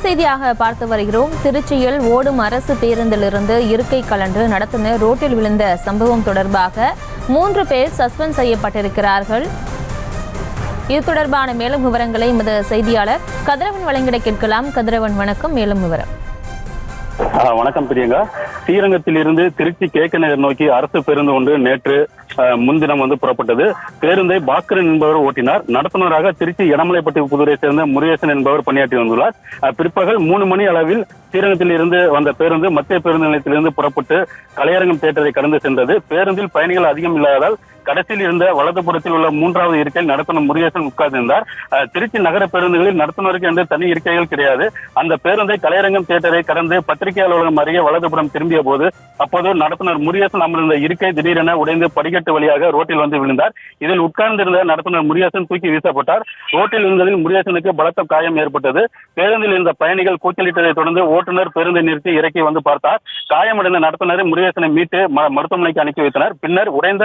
செய்தியாக பார்த்து வருகிறோம். திருச்சியில் ஓடும் அரசு பேருந்திலிருந்து இருக்கை கலன்று நடத்துனர் ரோட்டில் விழுந்த சம்பவம் தொடர்பாக 3 பேர் சஸ்பெண்ட் செய்யப்பட்டிருக்கிறார்கள். இது தொடர்பான மேலும் விவரங்களை எமது செய்தியாளர் கதிரவன் வழங்கிட கேட்கலாம். கதிரவன், வணக்கம். மேலும் விவரம். வணக்கம் பிரியங்கா. ஸ்ரீரங்கத்தில் இருந்து திருச்சி கேக்க நகர் நோக்கி அரசு பேருந்து ஒன்று நேற்று முன்தினம் புறப்பட்டது. பேருந்தை பாஸ்கரன் என்பவர் ஓட்டினார். நடத்துனராக திருச்சி எடமலைப்பட்டி புதூரை சேர்ந்த முருகேசன் என்பவர் பணியாற்றி வந்துள்ளார். பிற்பகல் 3 மணி அளவில் ஸ்ரீரங்கத்தில் இருந்து வந்த பேருந்து மத்திய பேருந்து நிலையத்திலிருந்து புறப்பட்டு கலையரங்கம் தியேட்டரை கடந்து சென்றது. பேருந்தில் பயணிகள் அதிகம் இல்லாததால் கடைசியில் இருந்த வலதுபுறத்தில் உள்ள 3வது இருக்கையில் நடத்துனர் முருகேசன் உட்கார்ந்திருந்தார். திருச்சி நகர பேருந்துகளில் நடத்துனருக்கு என்று தனி இருக்கைகள் கிடையாது. அந்த பேருந்தை கலையரங்கம் தியேட்டரை கடந்து பத்திரிகை அலுவலகம் அருகே வலதுபுறம் திரும்பிய போது அப்போது நடத்துனர் முருகேசன் அமர்ந்த இருக்கை திடீரென உடைந்து படிக்கட்டு வழியாக ரோட்டில் வந்து விழுந்தார். இதில் உட்கார்ந்திருந்த நடத்துனர் முருகேசன் தூக்கி வீசப்பட்டார். ரோட்டில் விழுந்ததில் முருகேசனுக்கு பலத்த காயம் ஏற்பட்டது. பேருந்தில் இருந்த பயணிகள் கூச்சலிட்டதை தொடர்ந்து ஓட்டுநர் பேருந்தை நிறுத்தி இறக்கி வந்து பார்த்தார். காயமடைந்த நடத்துனரை முருகேசனை மீட்டு மருத்துவமனைக்கு அனுப்பி வைத்தனர். பின்னர் உடைந்த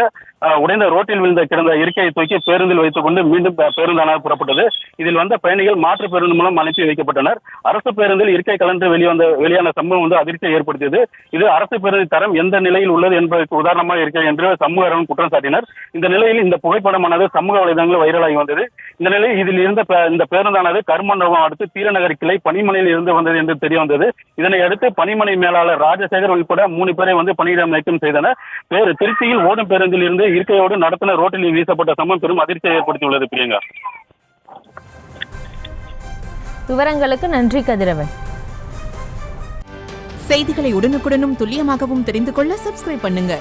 ரோட்டில் விழுந்த கிடந்த இருக்கையை தூக்கி பேருந்தில் வைத்துக் கொண்டு மீண்டும் பேருந்தானது புறப்பட்டது. இதில் வந்த பயணிகள் மாற்று பேருந்து மூலம் அனுப்பி வைக்கப்பட்டனர். அரசு பேருந்தில் இருக்கை கலந்து வெளியான சம்பவம் அதிர்ச்சியை ஏற்படுத்தியது. இது அரசு பேருந்து தரம் எந்த நிலையில் உள்ளது என்பதற்கு உதாரணமாக இருக்கிறது என்று சமூக ஆர்வலர்கள் குற்றம் சாட்டினர். இந்த நிலையில் இந்த புகைப்படமானது சமூக வலைதளங்களில் வைரலாகி வந்தது. இந்த நிலையில் இதில் இருந்த இந்த பேருந்தானது கருமண்டபம் அடுத்து தீரநகர் கிளை பணிமனையில் இருந்து வந்தது என்று தெரிய வந்தது. இதனை அடுத்து பணிமனை மேலாளர் ராஜசேகர் உட்பட 3 பேரை பணியிடம் நீக்கம் செய்தனர். திருச்சியில் ஓடும் பேருந்தில் இருந்து இருக்கையோடு நடத்துனர் ரோட்டில் வீசப்பட்ட சம்பவம் பெரும் அதிர்ச்சியை ஏற்படுத்தியுள்ளது. பிரியங்கா, விவரங்களுக்கு நன்றி கதிரவன். செய்திகளை உடனுக்குடனும் துல்லியமாகவும் தெரிந்து கொள்ள சப்ஸ்கிரைப் பண்ணுங்க.